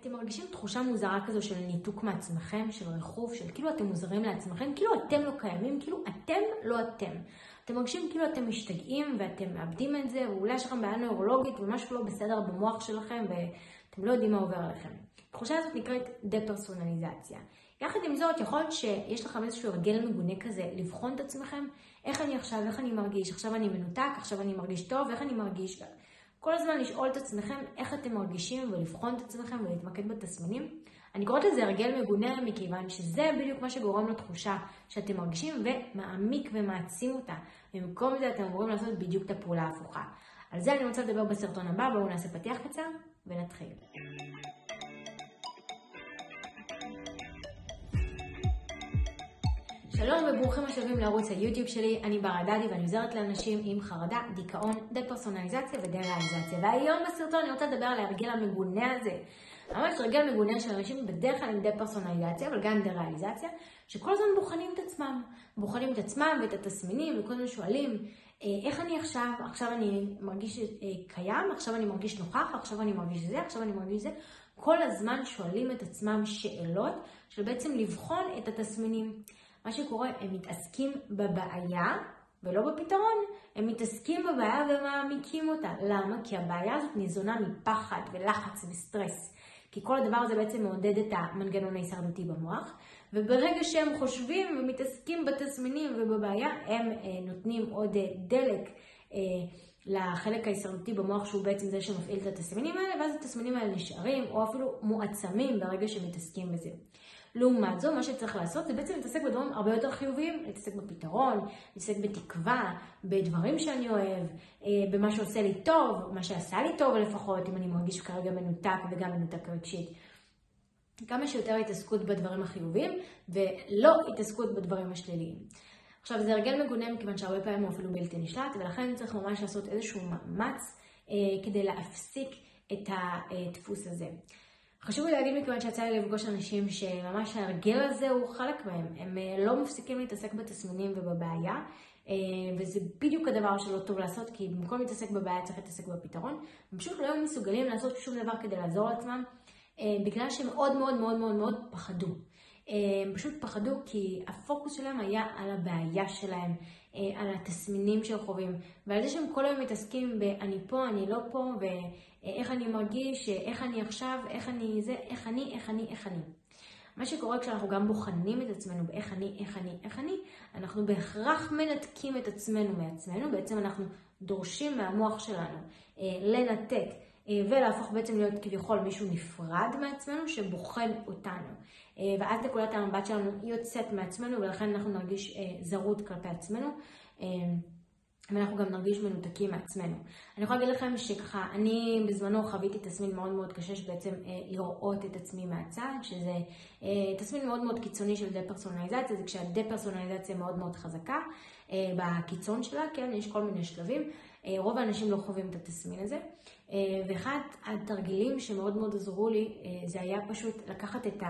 אתם מרגישים תחושה מוזרה כזו של ניתוק מעצמכם, של ריחוף, של כאילו אתם מוזרים לעצמכם, כאילו אתם לא קיימים, כאילו אתם לא אתם. אתם מרגישים כאילו אתם משתגעים ואתם מאבדים את זה, ואולי יש לכם בעיה נוירולוגית ומשהו לא בסדר במוח שלכם ואתם לא יודעים מה עובר עליכם. התחושה הזאת נקראת דפרסונליזציה. יחד עם זאת, יכול להיות שיש לכם איזשהו הרגל מגונה כזה, לבחון את עצמכם, איך אני עכשיו, איך אני מרגיש, עכשיו אני מנותק, עכשיו אני מרגיש טוב, איך אני מרגיש. כל הזמן לשאול את עצמכם איך אתם מרגישים ולבחון את עצמכם ולהתמקד בתסמינים. אני קוראת לזה הרגל מגונה מכיוון שזה בדיוק מה שגורם לתחושה שאתם מרגישים ומעמיק ומעצים אותה. במקום זה אתם אמורים לעשות בדיוק את הפעולה ההפוכה. על זה אני רוצה לדבר בסרטון הבא, בואו נעשה פתיח קצר ונתחיל. שלום וברוכים השבים לערוץ היוטיוב שלי, אני בר הדדי ואני עוזרת לאנשים עם חרדה, דיכאון, דפרסונליזציה ודה-ריאליזציה. והיום בסרטון אני רוצה לדבר על ההרגל המגונה הזה. ממש הרגל מגונה של אנשים בדרך כלל עם דה-פרסונליזציה, אבל גם דה-ריאליזציה, שכל הזמן בוחנים את עצמם. בוחנים את עצמם ואת התסמינים וכל הזמן שואלים, איך אני עכשיו? עכשיו אני מרגיש קיים, עכשיו אני מרגיש נוכח, עכשיו אני מרגיש זה, עכשיו אני מרגיש זה. כל הזמן שואלים את עצמם שאלות של בעצם לבחון את התסמינים. מה שקורה, הם מתעסקים בבעיה ולא בפתרון. הם מתעסקים בבעיה ומעמיקים אותה. למה? כי הבעיה הזאת ניזונה מפחד ולחץ וסטרס. כי כל הדבר הזה בעצם מעודד את המנגנון ההישרדותי במוח. וברגע שהם חושבים ומתעסקים בתסמינים ובבעיה, הם נותנים עוד דלק לחלק ההישרדותי במוח, שהוא בעצם זה שמפעיל את התסמינים האלה, ואז התסמינים האלה נשארים או אפילו מועצמים ברגע שמתעסקים בזה. לעומת זו, מה שצריך לעשות זה בעצם להתעסק בדברים הרבה יותר חיוביים, להתעסק בפתרון, להתעסק בתקווה, בדברים שאני אוהב, במה שעושה לי טוב, מה שעשה לי טוב לפחות, אם אני מרגיש כרגע מנותק וגם מנותק רגשית. כמה שיותר התעסקות בדברים החיוביים ולא התעסקות בדברים השליליים. עכשיו זה הרגל מגונה מכיוון שהרבה פעמים הוא אפילו בלתי נשלט, ולכן צריך ממש לעשות איזשהו מאמץ כדי להפסיק את הדפוס הזה. חשוב לי להגיד מכיוון שיצא לי לפגוש אנשים שממש ההרגל הזה הוא חלק מהם. הם לא מפסיקים להתעסק בתסמינים ובבעיה, וזה בדיוק הדבר שלא טוב לעשות, כי במקום להתעסק בבעיה צריך להתעסק בפתרון. הם פשוט לא היו מסוגלים לעשות שום דבר כדי לעזור לעצמם, בגלל שהם מאוד מאוד מאוד מאוד מאוד פחדו. הם פשוט פחדו כי הפוקוס שלהם היה על הבעיה שלהם, על התסמינים של חווים, ועל זה שהם כל היום מתעסקים ב"אני פה, אני לא פה", ואיך אני מרגיש, איך אני עכשיו, איך אני זה, איך אני. מה שקורה כשאנחנו גם בוחנים את עצמנו באיך אני, אנחנו בהכרח מנתקים את עצמנו מעצמנו, בעצם אנחנו דורשים מהמוח שלנו לנתק, ולהפוך בעצם להיות כביכול מישהו נפרד מעצמנו שבוחן אותנו. ואז נקודת המבט שלנו יוצאת מעצמנו, ולכן אנחנו נרגיש זרות כלפי עצמנו, ואנחנו גם נרגיש מנותקים מעצמנו. אני יכולה להגיד לכם שככה, אני בזמנו חוויתי תסמין מאוד מאוד קשה, שבעצם לראות את עצמי מהצד, שזה תסמין מאוד מאוד קיצוני של דה-פרסונליזציה, זה כשהדה-פרסונליזציה מאוד מאוד חזקה בקיצון שלה, כן, יש כל מיני שלבים. רוב האנשים לא חווים את התסמין הזה. ואחד התרגילים שמאוד מאוד עזרו לי, זה היה פשוט לקחת את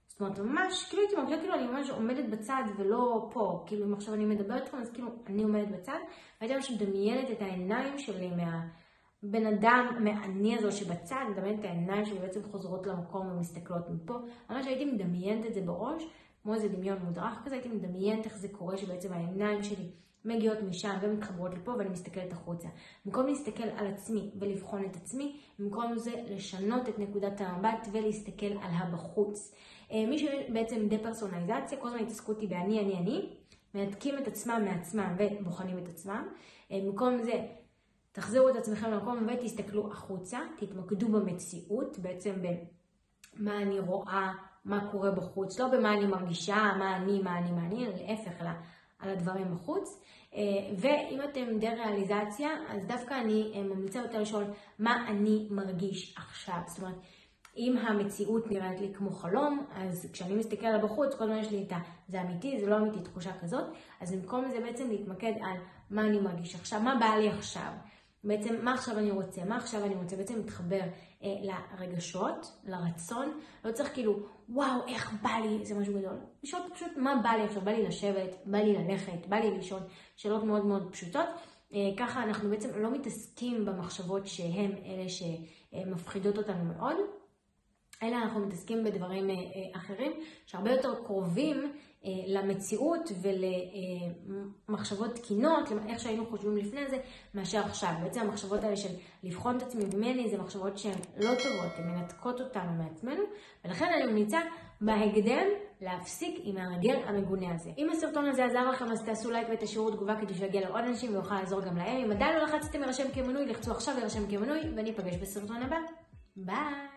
זאת אומרת, ממש, כאילו הייתי מרגישה, כאילו אני ממש עומדת בצד ולא פה. כאילו אם עכשיו אני מדברת איתכם, אז כאילו אני עומדת בצד, והייתי ממש מדמיינת את העיניים שלי מהבן אדם, מהאני הזו שבצד, מדמיינת את העיניים שלי בעצם חוזרות למקום ומסתכלות מפה. ממש הייתי מדמיינת את זה בראש, כמו איזה דמיון מודרך כזה, הייתי מדמיינת איך זה קורה שבעצם העיניים שלי מגיעות משם ומתחברות לפה ואני מסתכלת החוצה. במקום להסתכל על עצמי ולבחון את עצמי, במקום זה לשנות את נקודת המבט ולהסתכל על הבחוץ. מי שבעצם דה-פרסונליזציה, כל הזמן התעסקות היא באני, מנתקים את עצמם מעצמם ובוחנים את עצמם. במקום זה, תחזירו את עצמכם למקום ותסתכלו החוצה, תתמקדו במציאות, בעצם במה אני רואה, מה קורה בחוץ, לא במה אני מרגישה, מה אני, להפך, על הדברים בחוץ. ואם אתם דה-ריאליזציה, אז דווקא אני ממליצה יותר לשאול מה אני מרגיש עכשיו. זאת אומרת, אם המציאות נראית לי כמו חלום, אז כשאני מסתכל על בחוץ, כל הזמן יש לי את זה אמיתי, זה לא אמיתי, תחושה כזאת. אז במקום זה בעצם להתמקד על מה אני מרגיש עכשיו, מה בא לי עכשיו. בעצם מה עכשיו אני רוצה, בעצם מתחבר לרגשות, לרצון. לא צריך כאילו, וואו, איך בא לי, זה משהו גדול. לשאול פשוט מה בא לי עכשיו, בא לי לשבת, בא לי ללכת, בא לי לישון, שאלות מאוד מאוד פשוטות. ככה אנחנו בעצם לא מתעסקים במחשבות שהן אלה שמפחידות אותנו מאוד, אלא אנחנו מתעסקים בדברים אחרים שהרבה יותר קרובים למציאות ולמחשבות תקינות, איך שהיינו חושבים לפני זה, מאשר עכשיו. בעצם המחשבות האלה של לבחון את עצמי ומני, זה מחשבות שהן לא טובות, הן מנתקות אותנו מעצמנו, ולכן אני ממליצה בהקדם להפסיק עם ההרגל המגונה הזה. אם הסרטון הזה עזר לכם, אז תעשו לייק ותשאירו תגובה כדי שיגיע לעוד אנשים ויוכל לעזור גם להם. אם עדיין לא לחצתם להירשם כמנוי, לחצו עכשיו להירשם כמנוי, ואני אפגש בסרטון הבא. ביי!